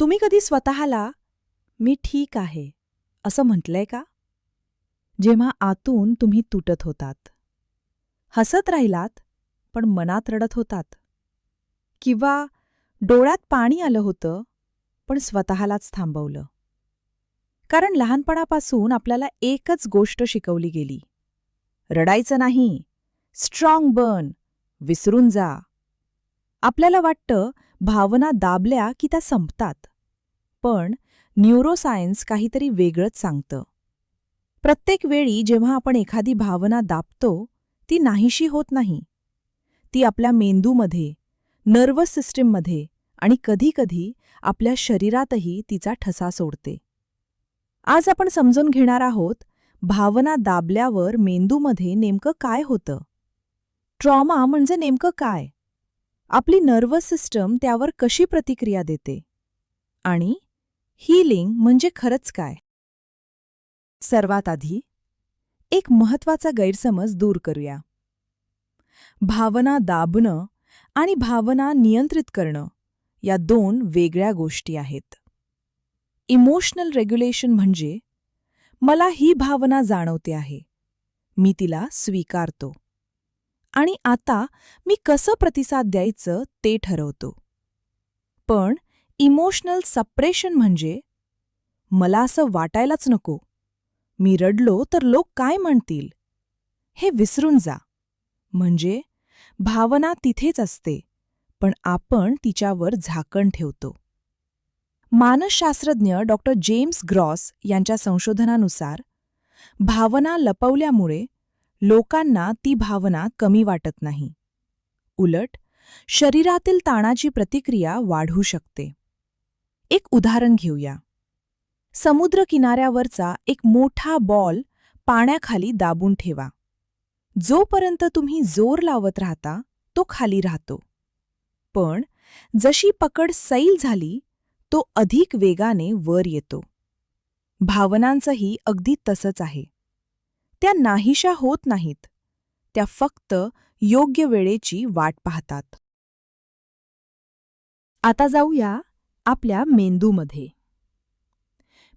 तुम्ही कधी स्वतःला "मी ठीक आहे" असं म्हटलंय का? जेव्हा आतून तुम्ही तुटत होतात. हसत राहिलात, पण मनात रडत होतात. किंवा डोळ्यात पाणी आलं होतं, पण स्वतःलाच थांबवलं. कारण लहानपणापासून आपल्याला एकच गोष्ट शिकवली गेली. रडायचं नाही, स्ट्रॉंग बन, विसरून जा. आपल्याला वाटतं भावना दाबल्या की त्या संपतात. पण न्यूरोसायन्स काहीतरी वेगळंच सांगतं. प्रत्येक वेळी जेव्हा आपण एखादी भावना दाबतो, ती नाहीशी होत नाही. ती आपल्या मेंदूमध्ये, नर्वस सिस्टीममध्ये आणि कधीकधी आपल्या शरीरातही तिचा ठसा सोडते. आज आपण समजून घेणार आहोत, भावना दाबल्यावर मेंदूमध्ये नेमकं काय होतं? ट्रॉमा म्हणजे नेमकं काय? आपली नर्वस सिस्टम त्यावर कशी प्रतिक्रिया देते? आणि हीलिंग म्हणजे खरंच काय? सर्वात आधी एक महत्त्वाचा गैरसमज दूर करूया. भावना दाबणं आणि भावना नियंत्रित करणं या दोन वेगळ्या गोष्टी आहेत. इमोशनल रेग्युलेशन म्हणजे मला ही भावना जाणवते आहे, मी तिला स्वीकारतो आणि आता मी कसं प्रतिसाद द्यायचं ते ठरवतो. पण इमोशनल सप्रेशन म्हणजे मला असं वाटायलाच नको, मी रडलो तर लोक काय म्हणतील, हे विसरून जा. म्हणजे भावना तिथेच असते, पण आपण तिच्यावर झाकण ठेवतो. मानसशास्त्रज्ञ डॉक्टर जेम्स ग्रॉस यांच्या संशोधनानुसार भावना लपवल्यामुळे लोकांना ती भावना कमी वाटत नाही. उलट शरीरातील ताणाची प्रतिक्रिया वाढू शकते. एक उदाहरण घेऊया. समुद्रकिनाऱ्यावरचा एक मोठा बॉल पाण्याखाली दाबून ठेवा. जोपर्यंत तुम्ही जोर लावत राहता, तो खाली राहतो. पण जशी पकड सैल झाली, तो अधिक वेगाने वर येतो. भावनांचंही अगदी तसंच आहे. त्या नाहीशा होत नाहीत, त्या फक्त योग्य वेळेची वाट पाहतात. आता जाऊया आपल्या मेंदूमध्ये.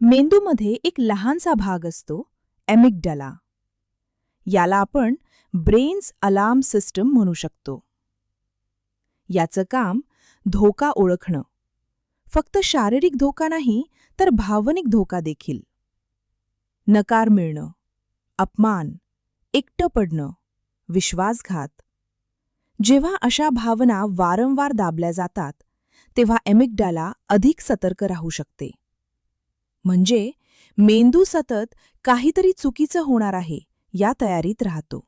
मेंदूमध्ये एक लहानसा भाग असतो, ॲमिग्डाला. याला आपण ब्रेन्स अलार्म सिस्टम म्हणू शकतो. याचं काम धोका ओळखणं. फक्त शारीरिक धोका नाही, तर भावनिक धोका देखील. नकार मिळणं, अपमान, एकटं पडणं, विश्वासघात. जेव्हा अशा भावना वारंवार दाबल्या जातात, तेव्हा ॲमिग्डाला अधिक सतर्क राहू शकते. म्हणजे मेंदू सतत काहीतरी चुकीचं होणार आहे या तयारीत राहतो.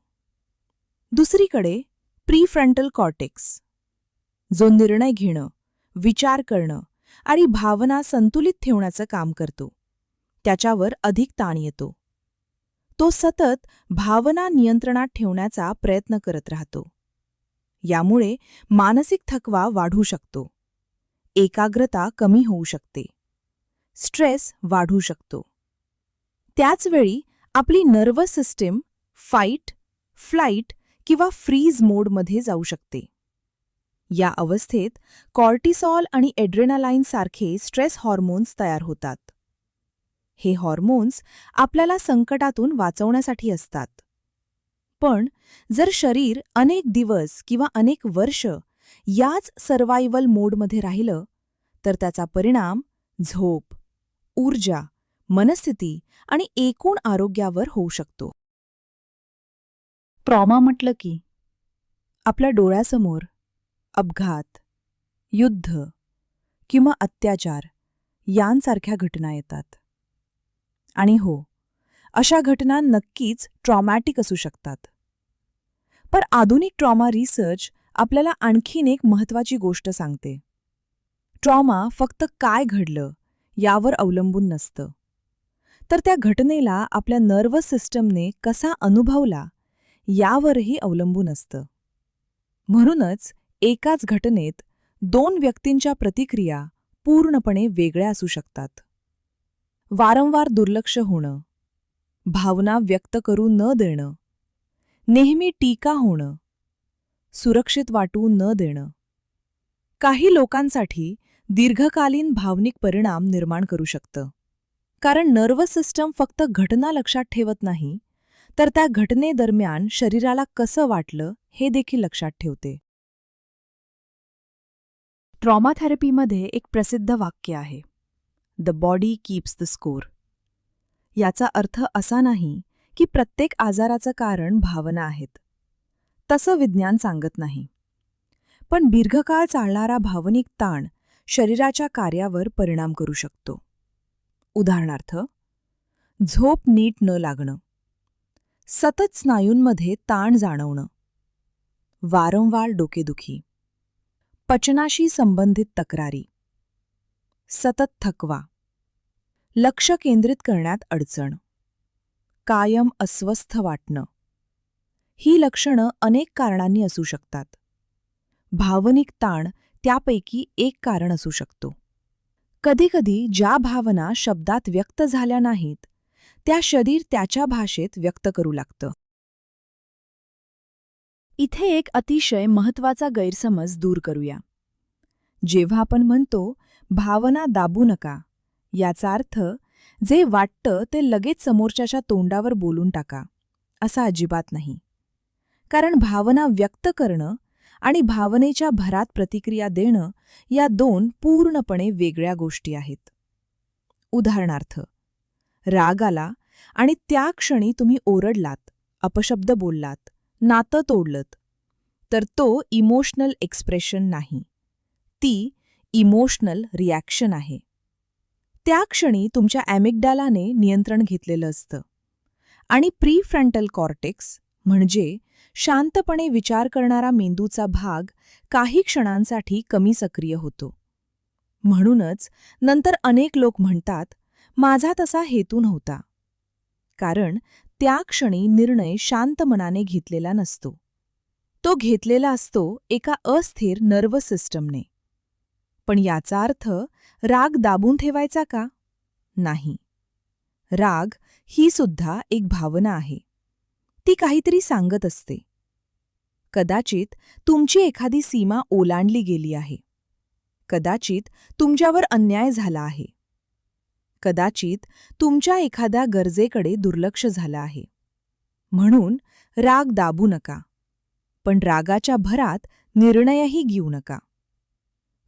दुसरीकडे प्रीफ्रंटल कॉर्टेक्स, जो निर्णय घेणं, विचार करणं आणि भावना संतुलित ठेवण्याचं काम करतो, त्याच्यावर अधिक ताण येतो. तो सतत भावना नियंत्रणात ठेवण्याचा प्रयत्न करत राहतो. यामुळे मानसिक थकवा वाढू शकतो, एकाग्रता कमी होऊ शकते, स्ट्रेस वाढू शकतो. त्याचवेळी आपली नर्वस सिस्टीम फाईट, फ्लाईट किंवा फ्रीज मोडमध्ये जाऊ शकते. या अवस्थेत कॉर्टिसॉल आणि एड्रेनालाईन सारखे स्ट्रेस हॉर्मोन्स तयार होतात. हे हॉर्मोन्स आपल्याला संकटातून वाचवण्यासाठी असतात. पण जर शरीर अनेक दिवस किंवा अनेक वर्ष याच सर्व्हायव्हल मोडमध्ये राहिलं, तर त्याचा परिणाम झोप, ऊर्जा, मनस्थिती आणि एकूण आरोग्यावर होऊ शकतो. ट्रॉमा म्हटलं की आपल्या डोळ्यासमोर अपघात, युद्ध किंवा अत्याचार यांसारख्या घटना येतात. आणि हो, अशा घटना नक्कीच ट्रॉमॅटिक असू शकतात. पण आधुनिक ट्रॉमा रिसर्च आपल्याला आणखीन एक महत्त्वाची गोष्ट सांगते. ट्रॉमा फक्त काय घडलं यावर अवलंबून नसतं, तर त्या घटनेला आपल्या नर्वस सिस्टमने कसा अनुभवला यावरही अवलंबून असतं. म्हणूनच एकाच घटनेत दोन व्यक्तींच्या प्रतिक्रिया पूर्णपणे वेगळ्या असू शकतात. वारंवार दुर्लक्ष होणं, भावना व्यक्त करू न देणं, नेहमी टीका होणं, सुरक्षित वाटू न देणं. काही लोकांसाठी दीर्घकालीन भावनिक परिणाम निर्माण करू शकतं. कारण नर्वस सिस्टम फक्त घटना लक्षात ठेवत नाही, तर त्या घटनेदरम्यान शरीराला कसं वाटलं हे देखील लक्षात ठेवते. ट्रॉमा थेरपीमध्ये एक प्रसिद्ध वाक्य आहे, the body keeps the score. याचा अर्थ असा नाही की प्रत्येक आजाराचं कारण भावना आहेत. तसं विज्ञान सांगत नाही. पण दीर्घकाळ चालणारा भावनिक ताण शरीराच्या कार्यावर परिणाम करू शकतो. उदाहरणार्थ, झोप नीट न लागणं, सतत स्नायूंमध्ये ताण जाणवणं, वारंवार डोकेदुखी, पचनाशी संबंधित तक्रारी, सतत थकवा, लक्ष केंद्रित करण्यात अडचण, कायम अस्वस्थ वाटणं. ही लक्षणं अनेक कारणांनी असू शकतात. भावनिक ताण त्यापैकी एक कारण असू शकतो. कधीकधी ज्या भावना शब्दात व्यक्त झाल्या नाहीत, त्या शरीर त्याच्या भाषेत व्यक्त करू लागतं. इथे एक अतिशय महत्त्वाचा गैरसमज दूर करूया. जेव्हा आपण म्हणतो भावना दाबू नका, याचा अर्थ जे वाटतं ते लगेच समोरच्याच्या तोंडावर बोलून टाका, असा अजिबात नाही. कारण भावना व्यक्त करणं आणि भावनेच्या भरात प्रतिक्रिया देणं या दोन पूर्णपणे वेगळ्या गोष्टी आहेत. उदाहरणार्थ, राग आला आणि त्या क्षणी तुम्ही ओरडलात, अपशब्द बोललात, नातं तोडलत, तर तो इमोशनल एक्सप्रेशन नाही, ती इमोशनल रिॲक्शन आहे. त्या क्षणी तुमच्या ॲमिग्डालाने नियंत्रण घेतलेलं असतं आणि प्रीफ्रंटल कॉर्टेक्स म्हणजे शांतपणे विचार करणारा मेंदूचा भाग काही क्षणांसाठी कमी सक्रिय होतो. म्हणूनच नंतर अनेक लोक म्हणतात, माझा तसा हेतू नव्हता. कारण त्या क्षणी निर्णय शांत मनाने घेतलेला नसतो. तो घेतलेला असतो एका अस्थिर नर्वस सिस्टमने. पण याचा अर्थ राग दाबून ठेवायचा का? नाही. राग ही सुद्धा एक भावना आहे. ती काहीतरी सांगत असते. कदाचित तुमची एखादी सीमा ओलांडली गेली आहे. कदाचित तुमच्यावर अन्याय झाला आहे. कदाचित तुमच्या एखाद्या गरजेकडे दुर्लक्ष झालं आहे. म्हणून राग दाबू नका, पण रागाच्या भरात निर्णयही घेऊ नका.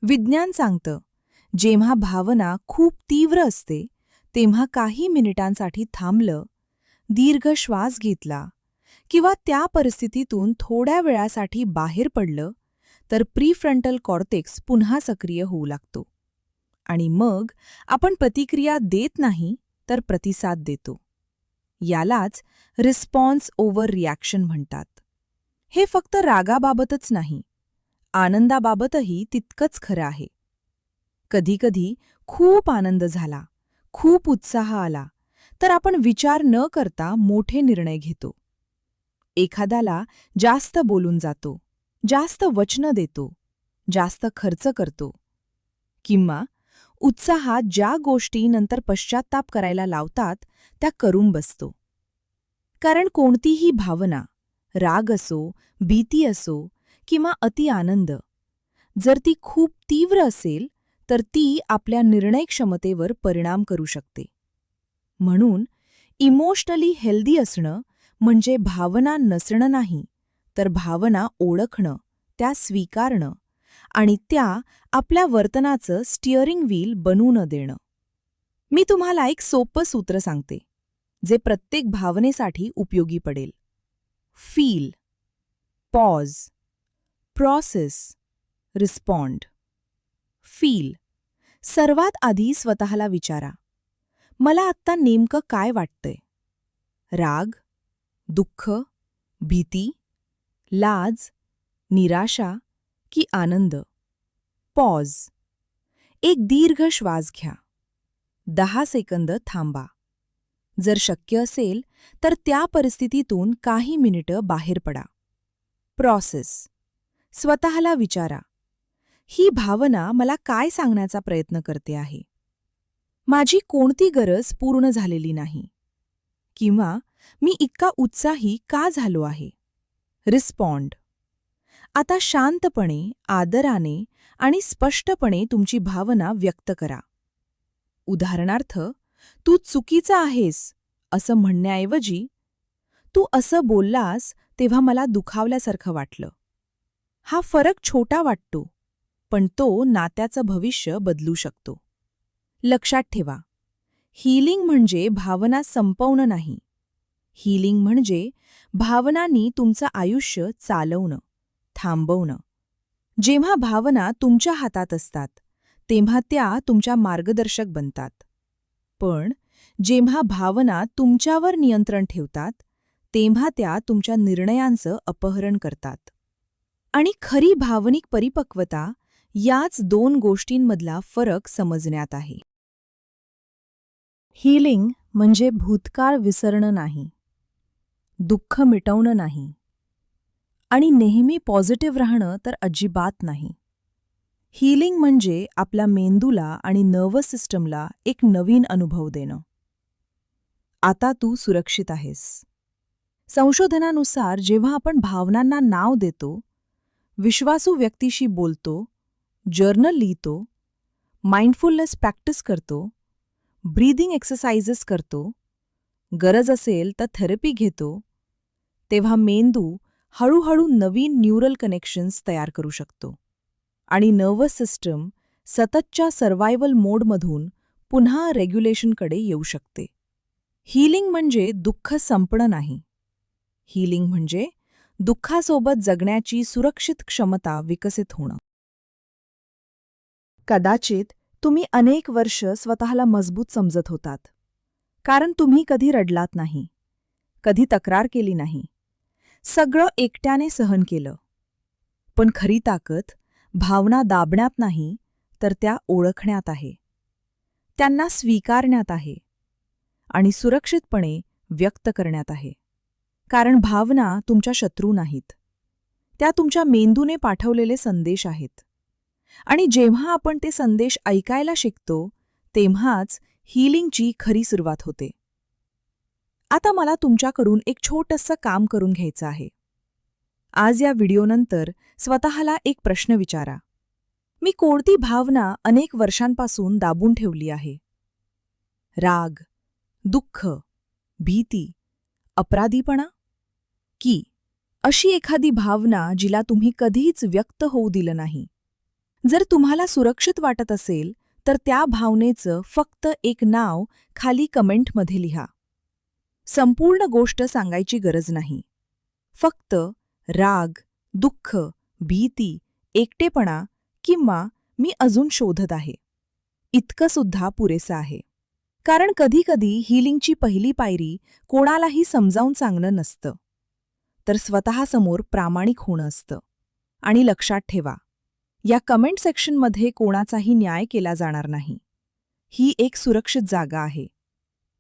विज्ञान सांगतं, जेव्हा भावना खूप तीव्र असते तेव्हा काही मिनिटांसाठी थांबलं, दीर्घ श्वास घेतला किंवा त्या परिस्थितीतून थोड्या वेळासाठी बाहेर पडलं, तर प्रीफ्रंटल कॉर्टेक्स पुन्हा सक्रिय होऊ लागतो. आणि मग आपण प्रतिक्रिया देत नाही तर प्रतिसाद देतो. यालाच रिस्पॉन्स ओव्हर रिॲक्शन म्हणतात. हे फक्त रागाबाबतच नाही, आनंदाबाबतही तितकंच खरं आहे. कधीकधी खूप आनंद झाला, खूप उत्साह आला, तर आपण विचार न करता मोठे निर्णय घेतो. एखाद्याला जास्त बोलून जातो, जास्त वचनं देतो, जास्त खर्च करतो, किंवा उत्साहात ज्या गोष्टी नंतर पश्चात्ताप करायला लावतात त्या करून बसतो. कारण कोणतीही भावना, राग असो, भीती असो किंवा अति आनंद, जर ती खूप तीव्र असेल तर ती आपल्या निर्णय क्षमतेवर परिणाम करू शकते. म्हणून इमोशनली हेल्दी असणं म्हणजे भावना नसणं नाही, तर भावना ओळखणं, त्या स्वीकारणं आणि त्या आपल्या वर्तनाचं स्टिअरिंग व्हील बनू न देणं. मी तुम्हाला एक सोपं सूत्र सांगते, जे प्रत्येक भावनेसाठी उपयोगी पडेल. Feel, pause, process, respond. Feel. सर्वात आधी स्वतःला विचारा, मला आत्ता नेमकं काय वाटतंय? राग, दुःख, भीती, लाज, निराशा की आनंद? पॉज. एक दीर्घ श्वास घ्या. 10 सेकंद थांबा. जर शक्य असेल तर त्या परिस्थितीतून काही मिनिटं बाहेर पडा. प्रोसेस. स्वतःला विचारा, ही भावना मला काय सांगण्याचा प्रयत्न करते आहे? माझी कोणती गरज पूर्ण झालेली नाही? किंवा मी इतका उत्साही का झालो आहे? रिस्पॉन्ड. आता शांतपणे, आदराने आणि स्पष्टपणे तुमची भावना व्यक्त करा. उदाहरणार्थ, तू चुकीचा आहेस असं म्हणण्याऐवजी, तू असं बोललास तेव्हा मला दुखावल्यासारखं वाटलं. हा फरक छोटा वाटतो, पण तो नात्याचं भविष्य बदलू शकतो. लक्षात ठेवा, हीलिंग म्हणजे भावना संपवणं नाही. हीलिंग म्हणजे भावनांनी तुमचं आयुष्य चालवणं, थांबवणं. जेव्हा भावना तुमच्या हातात असतात, तेव्हा त्या तुमच्या मार्गदर्शक बनतात. पण जेव्हा भावना तुमच्यावर नियंत्रण ठेवतात, तेव्हा त्या तुमच्या निर्णयांचं अपहरण करतात. आणि खरी भावनिक परिपक्वता याच दोन गोष्टींमधला फरक समजण्यात आहे. हीलिंग म्हणजे भूतकाळ विसरणं नाही, दुःख मिटवणं नाही, आणि नेहमी पॉझिटिव्ह राहणं तर अजिबात नाही. हीलिंग म्हणजे आपल्या मेंदूला आणि नर्वस सिस्टमला एक नवीन अनुभव देणं. आता तू सुरक्षित आहेस. संशोधनानुसार जेव्हा आपण भावनांना नाव देतो, विश्वासू व्यक्तीशी बोलतो, जर्नल लिहितो, माइंडफुलनेस प्रॅक्टिस करतो, ब्रीदिंग एक्सरसाइजेस करतो, गरज असेल तर थेरपी घेतो, तेव्हा मेंदू हळूहळू नवीन न्यूरल कनेक्शन्स तयार करू शकतो आणि नर्वस सिस्टम सततच्या सर्व्हायव्हल मोडमधून पुन्हा रेग्युलेशनकडे येऊ शकते. हीलिंग म्हणजे दुःख संपणं नाही. हीलिंग म्हणजे दुःखासोबत जगण्याची सुरक्षित क्षमता विकसित होणं. कदाचित तुम्ही अनेक वर्ष स्वतःला मजबूत समजत होतात, कारण तुम्ही कधी रडलात नाही, कधी तक्रार केली नाही, सगळं एकट्याने सहन केलं. पण खरी ताकद भावना दाबण्यात नाही, तर त्या ओळखण्यात आहे, त्यांना स्वीकारण्यात आहे आणि सुरक्षितपणे व्यक्त करण्यात आहे. कारण भावना तुमच्या शत्रू नाहीत, त्या तुमच्या मेंदूने पाठवलेले संदेश आहेत. आणि जेव्हा आपण ते संदेश ऐकायला शिकतो, तेव्हाच हीलिंगची खरी सुरुवात होते. आता मला तुमच्याकडून एक छोटंसं काम करून घ्यायचं आहे. आज या व्हिडिओनंतर स्वतःला एक प्रश्न विचारा. मी कोणती भावना अनेक वर्षांपासून दाबून ठेवली आहे? राग, दुःख, भीती, अपराधीपणा? की अशी एखादी भावना जिला तुम्ही कधीच व्यक्त होऊ दिलं नाही? जर तुम्हाला सुरक्षित वाटत असेल, तर त्या भावनेचं फक्त एक नाव खाली कमेंटमध्ये लिहा. संपूर्ण गोष्ट सांगायची गरज नाही. फक्त राग, दुःख, भीती, एकटेपणा किंवा मी अजून शोधत आहे, इतकं सुद्धा पुरेसं आहे. कारण कधीकधी हीलिंगची पहिली पायरी कोणालाही समजावून सांगणं नसतं, तर स्वतःसमोर प्रामाणिक होणं असतं. आणि लक्षात ठेवा, या कमेंट सेक्शनमध्ये कोणाचाही न्याय केला जाणार नाही. ही एक सुरक्षित जागा आहे,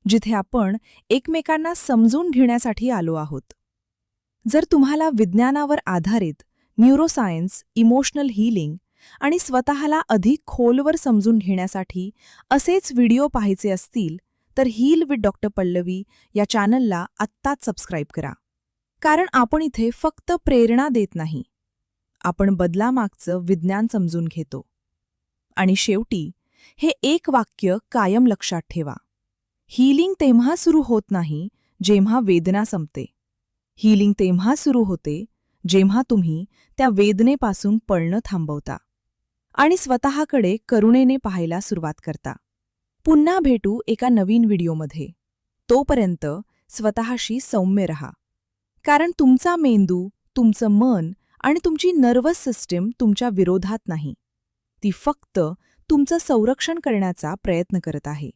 जिथे आपण एकमेकांना समजून घेण्यासाठी आलो आहोत. जर तुम्हाला विज्ञानावर आधारित न्यूरोसायन्स, इमोशनल हीलिंग आणि स्वतःला अधिक खोलवर समजून घेण्यासाठी असेच व्हिडिओ पाहायचे असतील, तर हील विथ डॉक्टर पल्लवी या चॅनलला आत्ताच सबस्क्राईब करा. कारण आपण इथे फक्त प्रेरणा देत नाही, आपण बदलामागचं विज्ञान समजून घेतो. आणि शेवटी हे एक वाक्य कायम लक्षात ठेवा. हीलिंग तेव्हा सुरू होत नाही जेव्हा वेदना संपते. हीलिंग तेव्हा सुरू होते जेव्हा तुम्ही त्या वेदनेपासून पळणं थांबवता आणि स्वतःकडे करुणेने पाहायला सुरुवात करता. पुन्हा भेटू एका नवीन व्हिडिओमध्ये. तोपर्यंत स्वतःशी सौम्य रहा. कारण तुमचा मेंदू, तुमचं मन आणि तुमची नर्वस सिस्टीम तुमच्या विरोधात नाही. ती फक्त तुमचं संरक्षण करण्याचा प्रयत्न करत आहे.